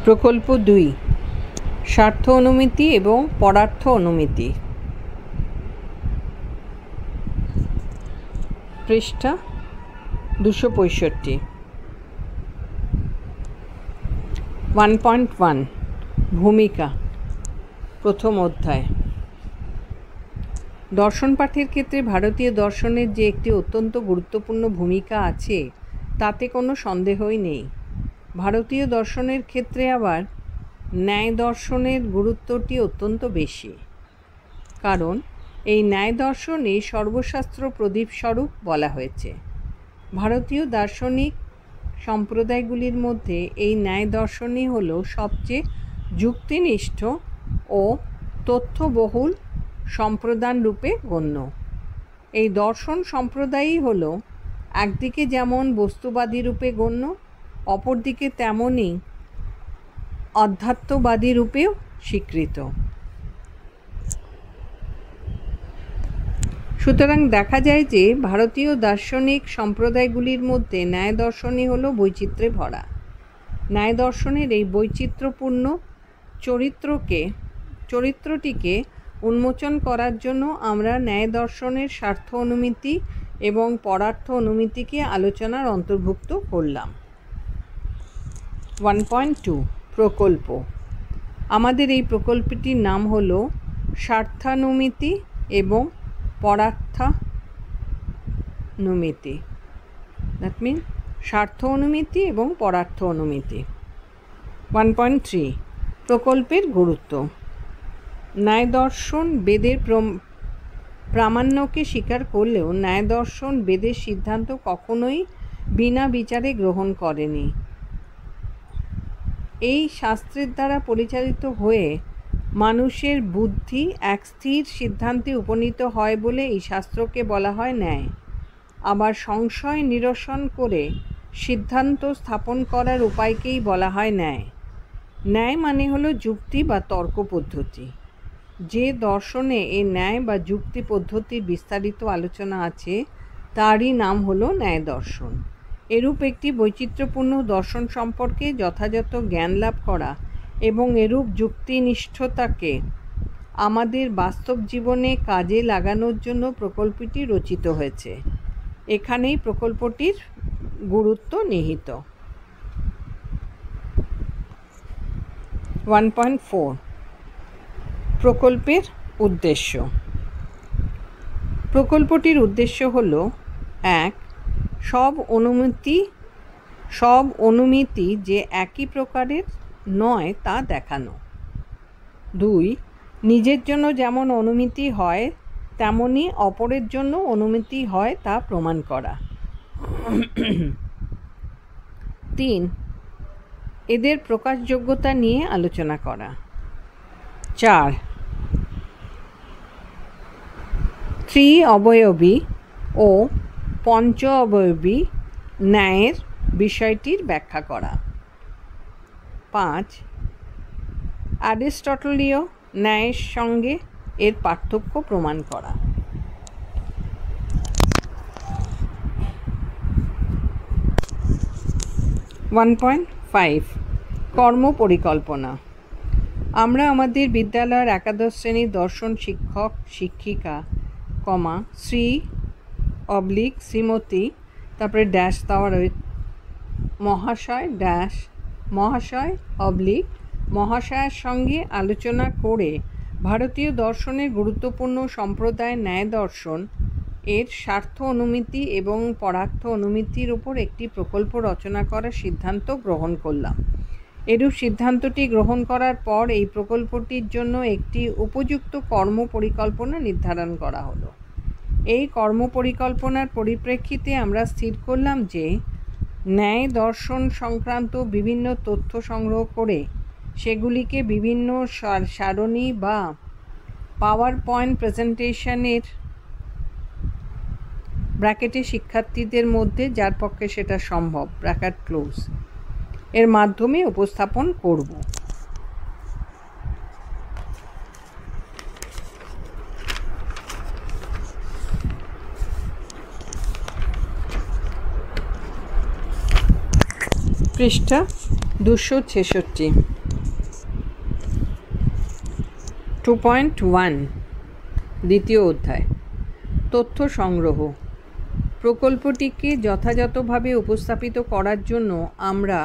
প্রকল্প 2, স্বার্থ অনুমিতি এবং পরার্থ অনুমিতি। পৃষ্ঠা 265। 1.1 ভূমিকা, প্রথম অধ্যায়। দর্শন পাঠের ক্ষেত্রে ভারতীয় দর্শনের যে একটি অত্যন্ত গুরুত্বপূর্ণ ভূমিকা আছে তাতে কোনো সন্দেহই নেই। ভারতীয় দর্শনের ক্ষেত্রে আবার ন্যায় দর্শনের গুরুত্বটি অত্যন্ত বেশি, কারণ এই ন্যায় দর্শনই সর্বশাস্ত্র প্রদীপস্বরূপ বলা হয়েছে। ভারতীয় দার্শনিক সম্প্রদায়গুলির মধ্যে এই ন্যায় দর্শনই হল সবচেয়ে যুক্তিনিষ্ঠ ও তথ্যবহুল সম্প্রদান রূপে গণ্য। এই দর্শন সম্প্রদায়ই হল একদিকে যেমন বস্তুবাদী রূপে গণ্য, অপরদিকে তেমনই অধ্যাত্মবাদী রূপেও স্বীকৃত। সুতরাং দেখা যায় যে ভারতীয় দার্শনিক সম্প্রদায়গুলির মধ্যে ন্যায় দর্শনই হল বৈচিত্র্যে ভরা। ন্যায় দর্শনের এই বৈচিত্র্যপূর্ণ চরিত্রটিকে উন্মোচন করার জন্য আমরা ন্যায় দর্শনের স্বার্থ অনুমিতি এবং পরার্থ অনুমিতিকে আলোচনার অন্তর্ভুক্ত করলাম। 1.2 প্রকল্প। আমাদের এই প্রকল্পটির নাম হল স্বার্থানুমিতি এবং পরার্থানুমিতি। দ্যাট মিন স্বার্থ অনুমিতি এবং পরার্থ অনুমিতি। 1.3 প্রকল্পের গুরুত্ব। ন্যায় দর্শন বেদের প্রামাণ্যকে স্বীকার করলেও ন্যায় দর্শন বেদের সিদ্ধান্ত কখনোই বিনা বিচারে গ্রহণ করেনি। এই শাস্ত্রের দ্বারা পরিচালিত হয়ে মানুষের বুদ্ধি এক স্থির সিদ্ধান্তে উপনীত হয় বলে এই শাস্ত্রকে বলা হয় ন্যায়। আবার সংশয় নিরসন করে সিদ্ধান্ত স্থাপন করার উপায়কেই বলা হয় ন্যায়। ন্যায় মানে হলো যুক্তি বা তর্ক পদ্ধতি। যে দর্শনে এই ন্যায় বা যুক্তি পদ্ধতির বিস্তারিত আলোচনা আছে তারই নাম হলো ন্যায় দর্শন। এরূপ একটি বৈচিত্র্যপূর্ণ দর্শন সম্পর্কে যথাযথ জ্ঞান লাভ করা এবং এরূপ যুক্তিনিষ্ঠতাকে আমাদের বাস্তব জীবনে কাজে লাগানোর জন্য প্রকল্পটি রচিত হয়েছে। এখানেই প্রকল্পটির গুরুত্ব নিহিত। 1.4 প্রকল্পের উদ্দেশ্য। প্রকল্পটির উদ্দেশ্য হল 1. সব অনুমিতি যে একই প্রকারের নয় তা দেখানো। 2. নিজের জন্য যেমন অনুমিতি হয় তেমনি অপরের জন্য অনুমিতি হয় তা প্রমাণ করা। 3. এদের প্রকাশযোগ্যতা নিয়ে আলোচনা করা। 4. ত্রি-অবয়বী ও পঞ্চ-অবয়বী ন্যায়ের বিষয়টির ব্যাখ্যা করা। 5. অ্যারিস্টটলীয় ন্যায়ের সঙ্গে এর পার্থক্য প্রমাণ করা। 1.5 কর্ম পরিকল্পনা। আমরা আমাদের বিদ্যালয়ের একাদশ শ্রেণীর দর্শন শিক্ষক শিক্ষিকা শ্রী/শ্রীমতী তারপরে ড্যাশ দেওয়া রয়েছে মহাশয়ের সঙ্গে আলোচনা করে ভারতীয় দর্শনের গুরুত্বপূর্ণ সম্প্রদায় ন্যায় দর্শন এর স্বার্থ অনুমিতি এবং পরার্থ অনুমিতির উপর একটি প্রকল্প রচনা করার সিদ্ধান্ত গ্রহণ করলাম। এরূপ সিদ্ধান্তটি গ্রহণ করার পর এই প্রকল্পটির জন্য একটি উপযুক্ত কর্ম পরিকল্পনা নির্ধারণ করা হলো। এই কর্ম পরিকল্পনার পরিপ্রেক্ষিতে আমরা স্থির করলাম যে ন্যায় দর্শন সংক্রান্ত বিভিন্ন তথ্য সংগ্রহ করে সেগুলিকে বিভিন্ন সারণী বা পাওয়ার পয়েন্ট প্রেজেন্টেশনের ব্র্যাকেটে শিক্ষার্থীদের মধ্যে যার পক্ষে সেটা সম্ভব ব্র্যাকেট ক্লোজ এর মাধ্যমে উপস্থাপন করব। পৃষ্ঠা 266। 2.1 দ্বিতীয় অধ্যায়, তথ্য সংগ্রহ। প্রকল্পটিকে যথাযথভাবে উপস্থাপিত করার জন্য আমরা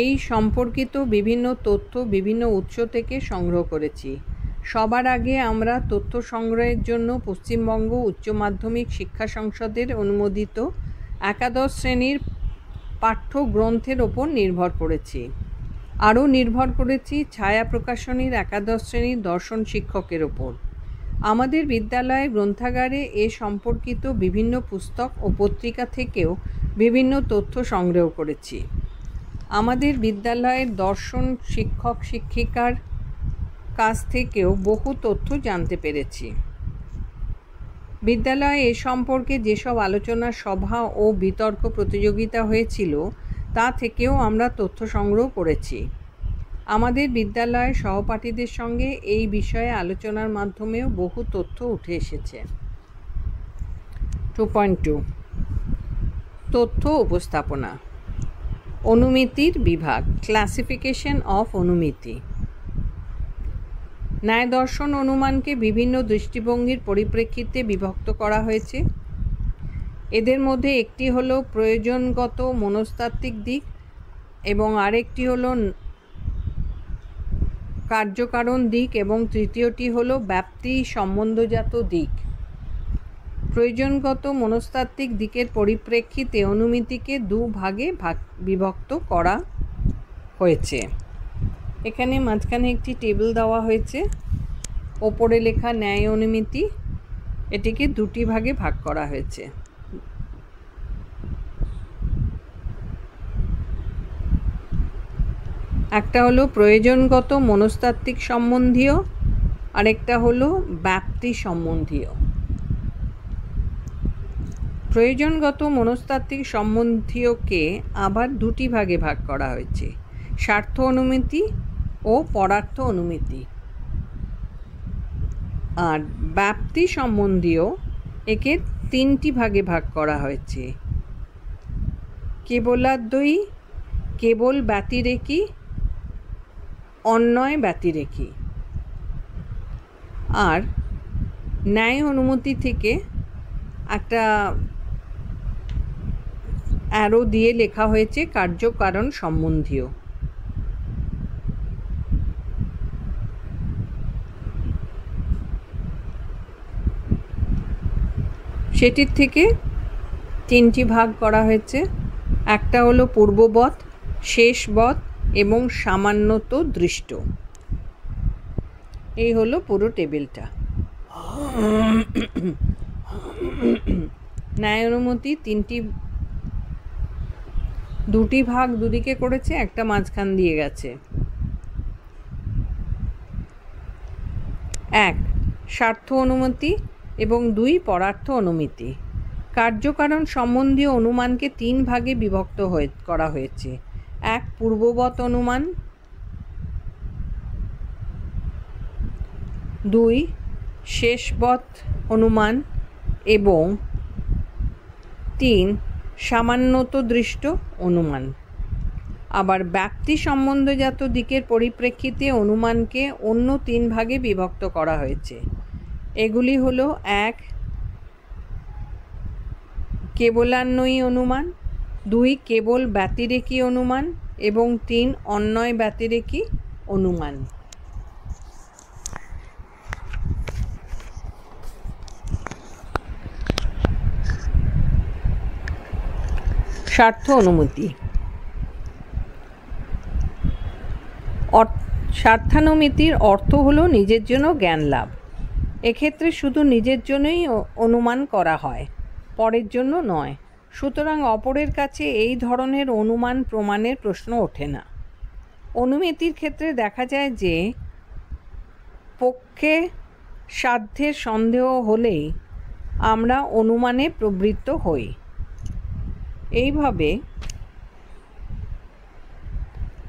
এই সম্পর্কিত বিভিন্ন তথ্য বিভিন্ন উৎস থেকে সংগ্রহ করেছি। সবার আগে আমরা তথ্য সংগ্রহের জন্য পশ্চিমবঙ্গ উচ্চ মাধ্যমিক শিক্ষা সংসদের অনুমোদিত একাদশ শ্রেণীর পাঠ্যগ্রন্থের ওপর নির্ভর করেছি। আরও নির্ভর করেছি ছায়া প্রকাশনীর একাদশ শ্রেণীর দর্শন শিক্ষকের ওপর। আমাদের বিদ্যালয়ে গ্রন্থাগারে এ সম্পর্কিত বিভিন্ন পুস্তক ও পত্রিকা থেকেও বিভিন্ন তথ্য সংগ্রহ করেছি। আমাদের বিদ্যালয়ের দর্শন শিক্ষক শিক্ষিকার কাছ থেকেও বহু তথ্য জানতে পেরেছি। বিদ্যালয়ে এ সম্পর্কে যেসব আলোচনা সভা ও বিতর্ক প্রতিযোগিতা হয়েছিল তা থেকেও আমরা তথ্য সংগ্রহ করেছি। আমাদের বিদ্যালয়ের সহপাঠীদের সঙ্গে এই বিষয়ে আলোচনার মাধ্যমেও বহু তথ্য উঠে এসেছে। 2.2 তথ্য উপস্থাপনা। অনুমিতির বিভাগ, ক্লাসিফিকেশন অফ অনুমিতি। ন্যায় দর্শন অনুমানকে বিভিন্ন দৃষ্টিভঙ্গির পরিপ্রেক্ষিতে বিভক্ত করা হয়েছে। এদের মধ্যে একটি হলো প্রয়োজনগত মনস্তাত্ত্বিক দিক এবং আরেকটি হলো কার্যকারণ দিক এবং তৃতীয়টি হলো ব্যাপ্তি সম্বন্ধজাত দিক। প্রয়োজনগত মনস্তাত্ত্বিক দিকের পরিপ্রেক্ষিতে অনুমিতিকে দুভাগে বিভক্ত করা হয়েছে। এখানে মাঝখানে একটি টেবিল দেওয়া হয়েছে, ওপরে লেখা ন্যায় অনুমিতি, এটিকে দুটি ভাগে ভাগ করা হয়েছে। একটা হলো প্রয়োজনগত মনস্তাত্ত্বিক সম্বন্ধীয়, আরেকটা হলো ব্যাপ্তি সম্বন্ধীয়। প্রয়োজনগত মনস্তাত্ত্বিক সম্বন্ধীয়কে আবার দুটি ভাগে ভাগ করা হয়েছে, স্বার্থ অনুমিতি ও পরার্থ অনুমিতি। আর ব্যাপ্তি সম্বন্ধীয় একে তিনটি ভাগে ভাগ করা হয়েছে, কেবলাদ্বয়ী, কেবল ব্যতিরেকী, অন্বয় ব্যতিরেকী। আর ন্যায় অনুমতি থেকে একটা অ্যারো দিয়ে লেখা হয়েছে কার্যকারণ সম্বন্ধীয়। সেটির থেকে তিনটি ভাগ করা হয়েছে, একটা হলো পূর্ববৎ, শেষবৎ এবং সামান্যত দৃষ্ট। এই হলো পুরো টেবিলটা। ন্যায় অনুমতি দুটি ভাগ দুদিকে করেছে, একটা মাঝখান দিয়ে গেছে। 1 স্বার্থ অনুমতি এবং 2 পরার্থ অনুমিতি। কার্যকারণ সম্বন্ধীয় অনুমানকে 3 ভাগে বিভক্ত করা হয়েছে। 1 পূর্ববৎ অনুমান, 2 শেষবৎ অনুমান এবং 3 সামান্যত দৃষ্ট অনুমান। আবার ব্যাপ্তি সম্বন্ধজাত দিকের পরিপ্রেক্ষিতে অনুমানকে অন্য 3 ভাগে বিভক্ত করা হয়েছে। এগুলি হলো 1 কেবলান্বয়ী অনুমান, 2 কেবল ব্যতিরেকী অনুমান এবং 3 অন্বয় ব্যতিরেকী অনুমান। স্বার্থ অনুমতি। স্বার্থানুমিতির অর্থ হলো নিজের জন্য জ্ঞান লাভ। এক্ষেত্রে শুধু নিজের জন্যই অনুমান করা হয়, পরের জন্য নয়। সুতরাং অপরের কাছে এই ধরনের অনুমান প্রমাণের প্রশ্ন ওঠে না। অনুমিতির ক্ষেত্রে দেখা যায় যে পক্ষে সাধ্যের সন্দেহ হলেই আমরা অনুমানে প্রবৃত্ত হই। এইভাবে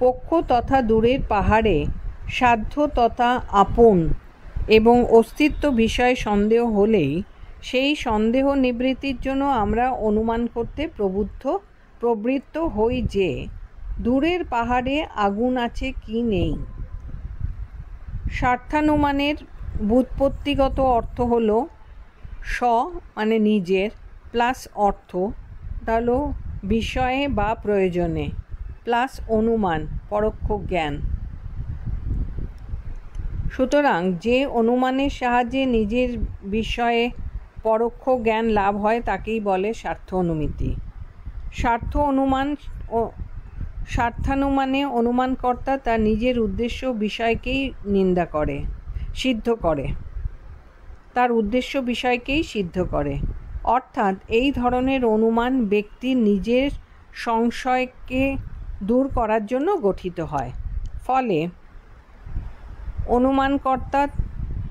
পক্ষ তথা দূরের পাহাড়ে সাধ্য তথা আপন এবং অস্তিত্ব বিষয়ে সন্দেহ হলেই সেই সন্দেহ নিবৃত্তির জন্য আমরা অনুমান করতে প্রবৃত্ত হই যে দূরের পাহাড়ে আগুন আছে কি নেই। স্বার্থানুমানের ব্যুৎপত্তিগত অর্থ হল স্ব মানে নিজের প্লাস অর্থ হলো বিষয়ে বা প্রয়োজনে প্লাস অনুমান পরোক্ষ জ্ঞান। সুতরাং যে অনুমানের সাহায্যে নিজের বিষয়ে পরোক্ষ জ্ঞান লাভ হয় তাকেই বলে স্বার্থ অনুমিতি। স্বার্থানুমানে অনুমানকর্তা তার নিজের উদ্দেশ্য বিষয়কেই সিদ্ধ করে। অর্থাৎ এই ধরনের অনুমান ব্যক্তির নিজের সংশয়কে দূর করার জন্য গঠিত হয়। ফলে অনুমানকর্তা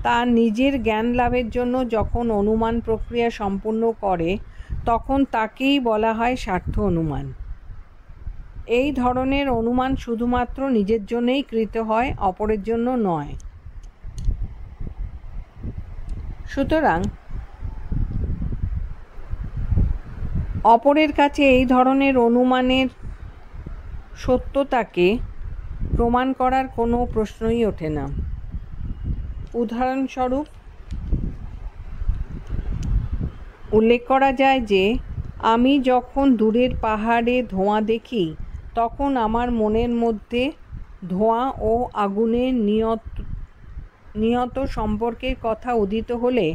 তার নিজের জ্ঞান লাভের জন্য যখন অনুমান প্রক্রিয়া সম্পূর্ণ করে তখন তাকেই বলা হয় স্বার্থ অনুমান। এই ধরনের অনুমান শুধুমাত্র নিজের জন্যই কৃত হয়, অপরের জন্য নয়। সুতরাং অপরের কাছে এই ধরনের অনুমানের সত্যতাকে প্রমাণ করার কোনো প্রশ্নই ওঠে না। উদাহরণস্বরূপ উল্লেখ করা যায় যে আমি যখন দূরের পাহাড়ে ধোঁয়া দেখি তখন আমার মনের মধ্যে ধোঁয়া ও আগুনের নিয়ত সম্পর্কের কথা উদিত হলে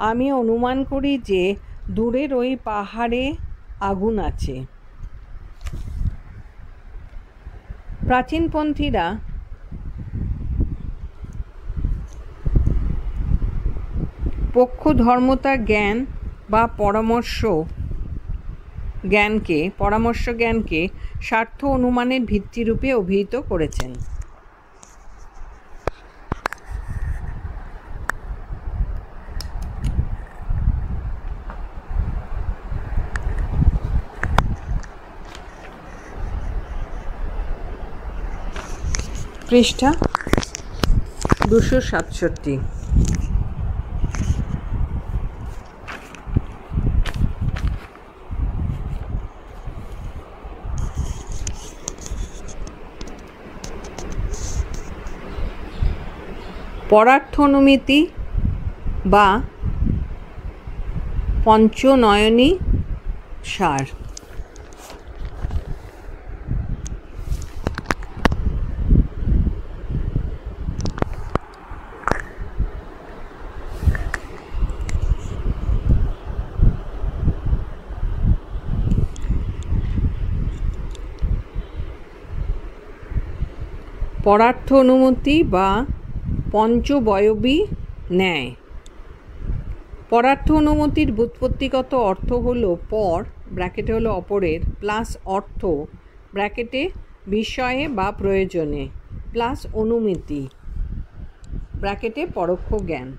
আমি অনুমান করি যে দূরের ওই পাহাড়ে আগুন আছে। প্রাচীনপন্থীরা পক্ষধর্মতা জ্ঞান বা পরামর্শ জ্ঞানকে স্বার্থ অনুমানের ভিত্তিরূপে অভিহিত করেছেন। পৃষ্ঠা 267। পরার্থ অনুমিতি বা পঞ্চনয়নী সার। পরার্থ অনুমতি বা পঞ্চবয়বী ন্যায়। পরার্থ অনুমতির ব্যুৎপত্তিগত অর্থ হল পর ব্র্যাকেটে হলো অপরের প্লাস অর্থ ব্র্যাকেটে বিষয়ে বা প্রয়োজনে প্লাস অনুমিতি ব্র্যাকেটে পরোক্ষ জ্ঞান।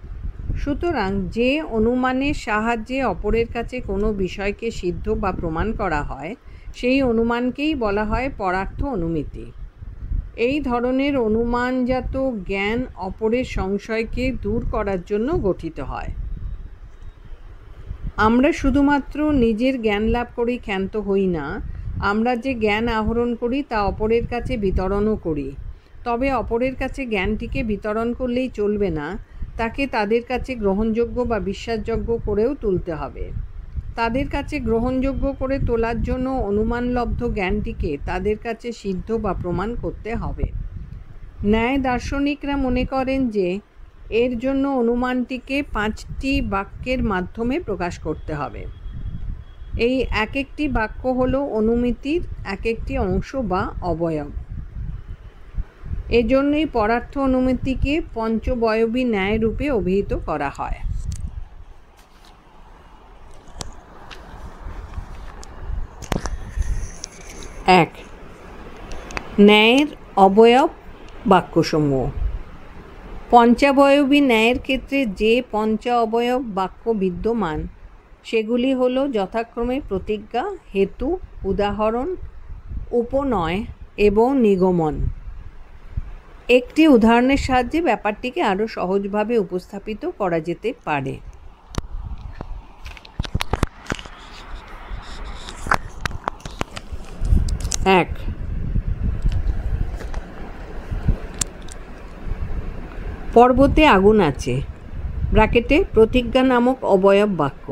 সুতরাং যে অনুমানের সাহায্যে অপরের কাছে কোনো বিষয়কে সিদ্ধ বা প্রমাণ করা হয় সেই অনুমানকেই বলা হয় পরার্থ অনুমিতি। এই ধরনের অনুমানজাত জ্ঞান অপরের সংশয়কে দূর করার জন্য গঠিত হয়। আমরা শুধুমাত্র নিজের জ্ঞান লাভ করেই ক্ষান্ত হই না, আমরা যে জ্ঞান আহরণ করি তা অপরের কাছে বিতরণও করি। তবে অপরের কাছে জ্ঞানটিকে বিতরণ করলেই চলবে না, তাকে তাদের কাছে গ্রহণযোগ্য বা বিশ্বাসযোগ্য করেও তুলতে হবে। তাদের কাছে গ্রহণযোগ্য করে তোলার জন্য অনুমানলব্ধ জ্ঞানটিকে তাদের কাছে সিদ্ধ বা প্রমাণ করতে হবে। ন্যায় দার্শনিকরা মনে করেন যে এর জন্য অনুমানটিকে 5টি বাক্যের মাধ্যমে প্রকাশ করতে হবে। এই এক একটি বাক্য হল অনুমিতির এক একটি অংশ বা অবয়ব। এজন্যই পরার্থ অনুমিতিকে পঞ্চবয়বী ন্যায় রূপে অভিহিত করা হয়। 1. ন্যায়ের অবয়ব বাক্যসমূহ। পঞ্চাবয়বী ন্যায়ের ক্ষেত্রে যে পঞ্চা অবয়ব বাক্য বিদ্যমান সেগুলি হল যথাক্রমে প্রতিজ্ঞা, হেতু, উদাহরণ, উপনয় এবং নিগমন। একটি উদাহরণের সাহায্যে ব্যাপারটিকে আরও সহজভাবে উপস্থাপিত করা যেতে পারে। পর্বতে আগুন আছে, ব্র্যাকেটে প্রতিজ্ঞা নামক অবয়ব বাক্য।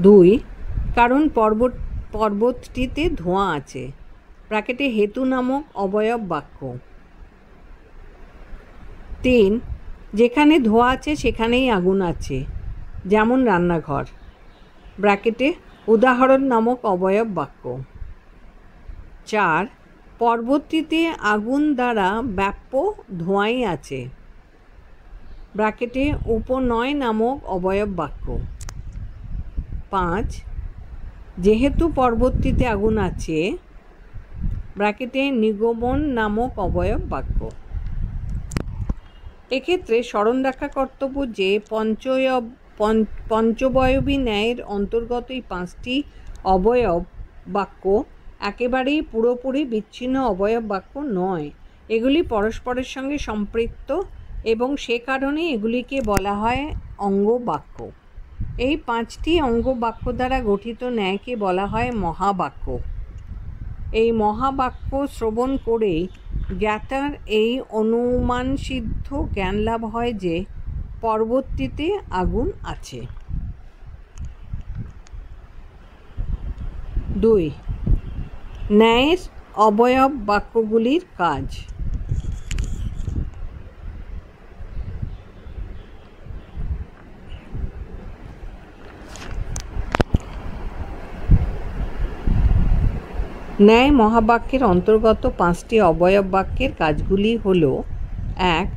2, কারণ পর্বতটিতে ধোঁয়া আছে, ব্র্যাকেটে হেতু নামক অবয়ব বাক্য। 3, যেখানে ধোঁয়া আছে সেখানেই আগুন আছে, যেমন রান্নাঘর, ব্র্যাকেটে উদাহরণ নামক অবয়ব বাক্য। 4, পর্বতটিতে আগুন দ্বারা ব্যাপ্য ধোঁয়াই আছে, ব্র্যাকেটে উপনয় নামক অবয়ব বাক্য। 5, যেহেতু পর্বতটিতে আগুন আছে, ব্র্যাকেটে নিগমন নামক অবয়ব বাক্য। এক্ষেত্রে স্মরণ রাখা কর্তব্য যে পঞ্চবয়বী ন্যায়ের অন্তর্গত এই 5টি অবয়ব বাক্য একেবারেই পুরোপুরি বিচ্ছিন্ন অবয়ব বাক্য নয়, এগুলি পরস্পরের সঙ্গে সম্পৃক্ত এবং সে কারণে এগুলিকে বলা হয় অঙ্গ বাক্য। এই 5টি অঙ্গ বাক্য দ্বারা গঠিত ন্যায়কে বলা হয় মহাবাক্য। এই মহাবাক্য শ্রবণ করেই জ্ঞাতার এই অনুমানসিদ্ধ জ্ঞান লাভ হয় যে পর্বতটিতে আগুন আছে। 2, ন্যায়ের অবয়ব বাক্যগুলির কাজ। ন্যায় মহাবাক্যের অন্তর্গত 5টি অবয়ব বাক্যের কাজগুলি হল: 1,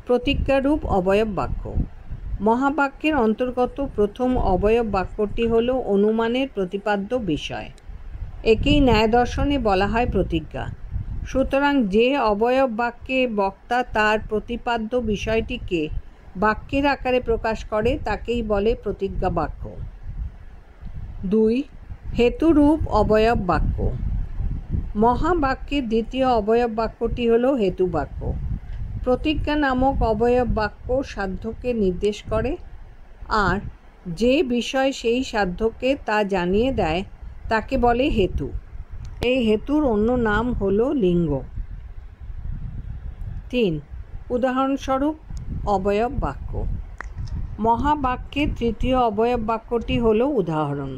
প্রতিজ্ঞারূপ অবয়ব বাক্য। মহাবাক্যের অন্তর্গত প্রথম অবয়ব বাক্যটি হল অনুমানের প্রতিপাদ্য বিষয়, একেই ন্যায় দর্শনে বলা হয় প্রতিজ্ঞা। সুতরাং যে অবয়ব বাক্যে বক্তা তার প্রতিপাদ্য বিষয়টিকে বাক্যের আকারে প্রকাশ করে তাকেই বলে প্রতিজ্ঞা বাক্য। 2, হেতুরূপ অবয়ব বাক্য। মহাবাক্যের দ্বিতীয় অবয়ব বাক্যটি হল হেতু বাক্য। প্রতিজ্ঞা নামক অবয়ব বাক্য সাধ্যকে নির্দেশ করে, আর যে বিষয় সেই সাধ্যকে তা জানিয়ে দেয় তাকে বলে হেতু। এই হেতুর অন্য নাম হল লিঙ্গ। 3, উদাহরণস্বরূপ অবয়ব বাক্য। মহাবাক্যের তৃতীয় অবয়ব বাক্যটি হল উদাহরণ।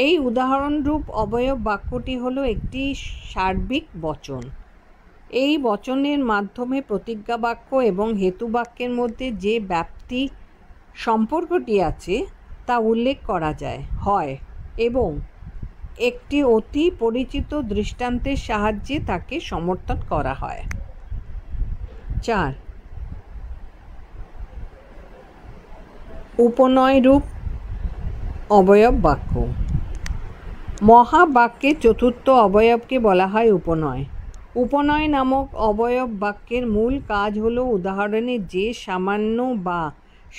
এই উদাহরণরূপ অবয়ব বাক্যটি হল একটি সার্বিক বচন। এই বচনের মাধ্যমে প্রতিজ্ঞা বাক্য এবং হেতু বাক্যের মধ্যে যে ব্যাপ্তি সম্পর্কটি আছে তা উল্লেখ করা হয় এবং একটি অতি পরিচিত দৃষ্টান্তের সাহায্যে তাকে সমর্থন করা হয়। 4, উপনয়রূপ অবয়ব বাক্য। মহাবাক্যের চতুর্থ অবয়বকে বলা হয় উপনয়। উপনয় নামক অবয়ব বাক্যের মূল কাজ হল উদাহরণে যে সামান্য বা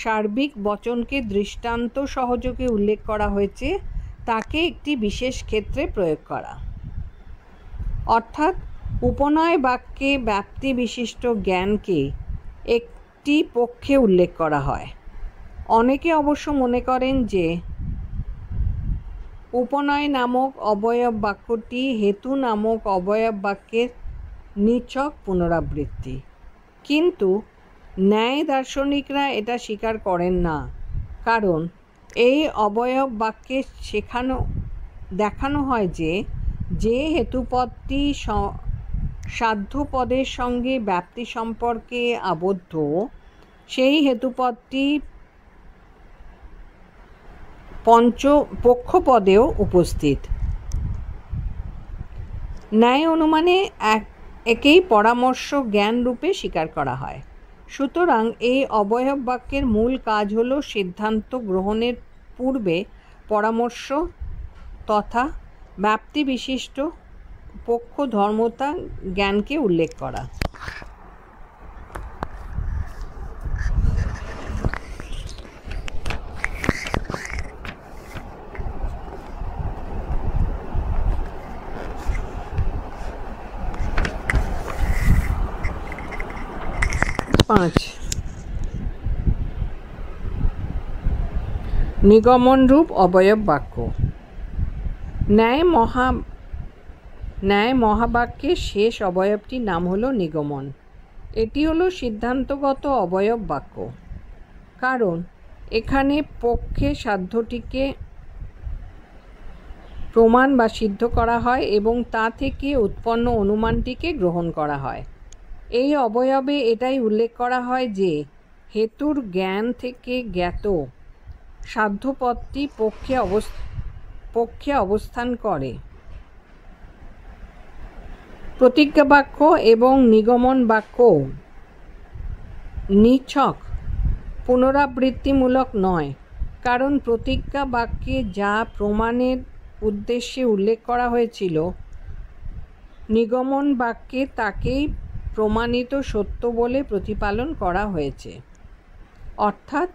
সার্বিক বচনকে দৃষ্টান্ত সহযোগে উল্লেখ করা হয়েছে তাকে একটি বিশেষ ক্ষেত্রে প্রয়োগ করা। অর্থাৎ উপনয় বাক্যে ব্যাপ্তি বিশিষ্ট জ্ঞানকে একটি পক্ষে উল্লেখ করা হয়। অনেকে অবশ্য মনে করেন যে উপনয় নামক অবয়ব বাক্যটি হেতু নামক অবয়ব বাক্যের নিছক পুনরাবৃত্তি, কিন্তু ন্যায় দার্শনিকরা এটা স্বীকার করেন না, কারণ এই অবয়ব বাক্যে দেখানো হয় যে হেতুপদটি সাধ্যপদের সঙ্গে ব্যাপ্তি সম্পর্কে আবদ্ধ, সেই হেতুপদটি পক্ষপদেও উপস্থিত। ন্যায় অনুমানে একেই পরামর্শ জ্ঞান রূপে স্বীকার করা হয়। সুতরাং এই অবয়ব বাক্যের মূল কাজ হল সিদ্ধান্ত গ্রহণের পূর্বে পরামর্শ তথা ব্যাপ্তি বিশিষ্ট পক্ষ ধর্মতা জ্ঞানকে উল্লেখ করা। নিগমনরূপ অবয়ব বাক্য। ন্যায় মহাবাক্যের শেষ অবয়বটির নাম হল নিগমন। এটি হলো সিদ্ধান্তগত অবয়ব বাক্য, কারণ এখানে পক্ষে সাধ্যটিকে প্রমাণ বা সিদ্ধ করা হয় এবং তা থেকে উৎপন্ন অনুমানটিকে গ্রহণ করা হয়। এই অবয়বে এটাই উল্লেখ করা হয় যে হেতুর জ্ঞান থেকে জ্ঞাত সাধ্যপদটি পক্ষে অবস্থান করে। প্রতিজ্ঞা বাক্য এবং নিগমন বাক্য নিছক পুনরাবৃত্তিমূলক নয়, কারণ প্রতিজ্ঞা বাক্যে যা প্রমাণের উদ্দেশ্যে উল্লেখ করা হয়েছিল, নিগমন বাক্যে তাকেই প্রমাণিত সত্য বলে প্রতিপালন করা হয়েছে। অর্থাৎ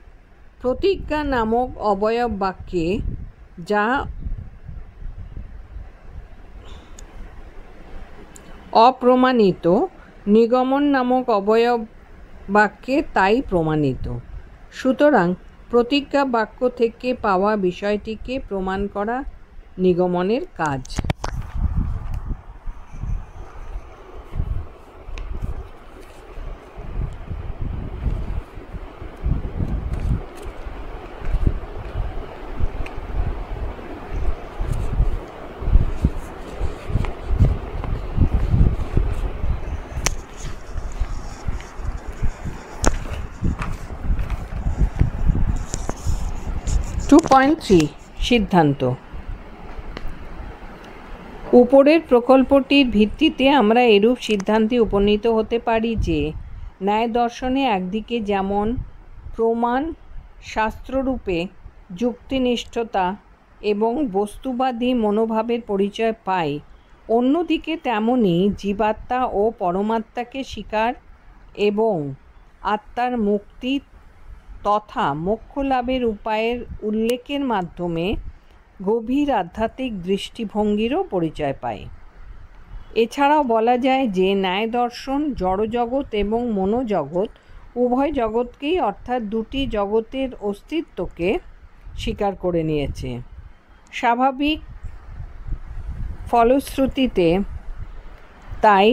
প্রতিজ্ঞা নামক অবয়ব বাক্যে যা অপ্রমাণিত, নিগমন নামক অবয়ব বাক্যে তাই প্রমাণিত। সুতরাং প্রতিজ্ঞা বাক্য থেকে পাওয়া বিষয়টিকে প্রমাণ করা নিগমনের কাজ। সিদ্ধান্ত। উপরের প্রকল্পটির ভিত্তিতে আমরা এরূপ সিদ্ধান্তে উপনীত হতে পারি যে ন্যায় দর্শনে একদিকে যেমন প্রমাণ শাস্ত্ররূপে যুক্তিনিষ্ঠতা এবং বস্তুবাদী মনোভাবের পরিচয় পায়, অন্যদিকে তেমনি জীবাত্মা ও পরমাত্মাকে স্বীকার এবং আত্মার মুক্তি তথা মোক্ষ লাভের উপায়ের উল্লেখের মাধ্যমে গভীর আধ্যাত্মিক দৃষ্টিভঙ্গিরও পরিচয় পায়। এছাড়াও বলা যায় যে ন্যায় দর্শন জড়জগৎ এবং মনোজগৎ উভয় জগৎকেই, অর্থাৎ দুটি জগতের অস্তিত্বকে স্বীকার করে নিয়েছে। স্বাভাবিক ফলশ্রুতিতে তাই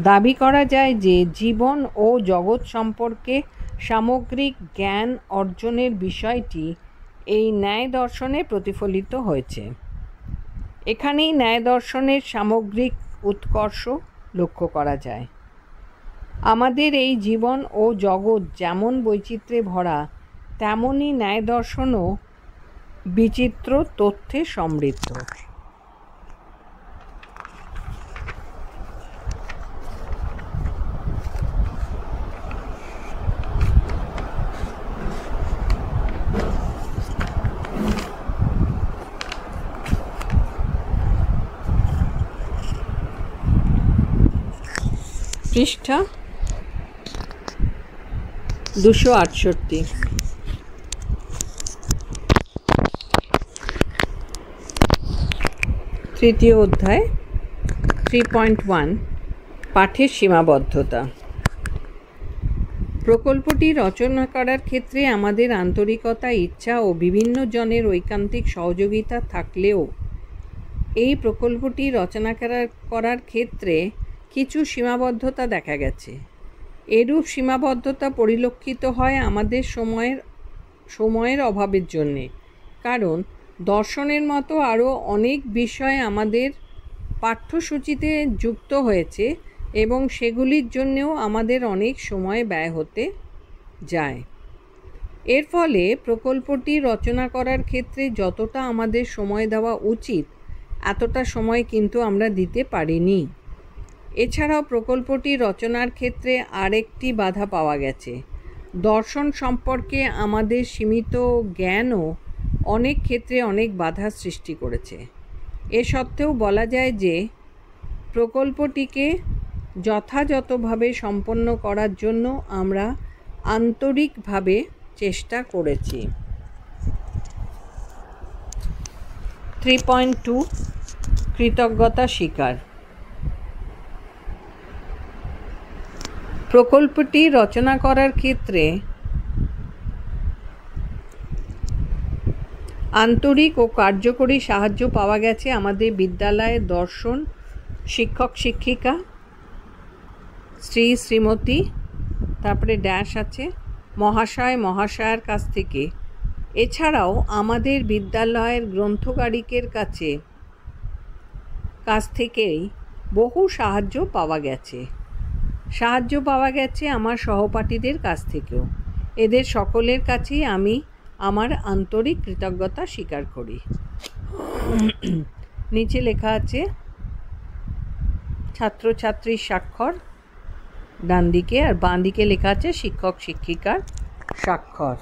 দাবি করা যায় যে জীবন ও জগৎ সম্পর্কে সামগ্রিক জ্ঞান অর্জনের বিষয়টি এই ন্যায় দর্শনে প্রতিফলিত হয়েছে। এখানেই ন্যায় দর্শনের সামগ্রিক উৎকর্ষ লক্ষ্য করা যায়। আমাদের এই জীবন ও জগৎ যেমন বৈচিত্র্যে ভরা, তেমনি ন্যায় দর্শনও বিচিত্র তথ্যে সমৃদ্ধ। পৃষ্ঠা 268। তৃতীয় অধ্যায় 3.1 পাঠের সীমাবদ্ধতা। প্রকল্পটি রচনা করার ক্ষেত্রে আমাদের আন্তরিকতা, ইচ্ছা ও বিভিন্ন জনের ঐকান্তিক সহযোগিতা থাকলেও এই প্রকল্পটি রচনা করার ক্ষেত্রে কিছু সীমাবদ্ধতা দেখা গেছে। এরূপ সীমাবদ্ধতা পরিলক্ষিত হয় আমাদের সময়ের অভাবের জন্যে, কারণ দর্শনের মতো আরও অনেক বিষয় আমাদের পাঠ্যসূচিতে যুক্ত হয়েছে এবং সেগুলির জন্যেও আমাদের অনেক সময় ব্যয় হতে যায়। এর ফলে প্রকল্পটি রচনা করার ক্ষেত্রে যতটা আমাদের সময় দেওয়া উচিত, এতটা সময় কিন্তু আমরা দিতে পারিনি। এছাড়াও প্রকল্পটি রচনার ক্ষেত্রে আরেকটি বাধা পাওয়া গেছে। দর্শন সম্পর্কে আমাদের সীমিত জ্ঞানও অনেক ক্ষেত্রে অনেক বাধা সৃষ্টি করেছে। এ সত্ত্বেও বলা যায় যে প্রকল্পটিকে যথাযথভাবে সম্পন্ন করার জন্য আমরা আন্তরিকভাবে চেষ্টা করেছি। 3.2 কৃতজ্ঞতা স্বীকার। প্রকল্পটি রচনা করার ক্ষেত্রে আন্তরিক ও কার্যকরী সাহায্য পাওয়া গেছে আমাদের বিদ্যালয়ের দর্শন শিক্ষক শিক্ষিকা শ্রী শ্রীমতী তারপরে ড্যাশ আছে, মহাশয় মহাশয়ার কাছ থেকে। এছাড়াও আমাদের বিদ্যালয়ের গ্রন্থকারিকের কাছ থেকেই বহু সাহায্য পাওয়া গেছে আমার সহপাঠীদের কাছ থেকেও। এদের সকলের কাছেই আমি আমার আন্তরিক কৃতজ্ঞতা স্বীকার করি। নিচে লেখা আছে ছাত্রছাত্রীর স্বাক্ষর ডান দিকে, আর বাঁ দিকে লেখা আছে শিক্ষক শিক্ষিকার স্বাক্ষর।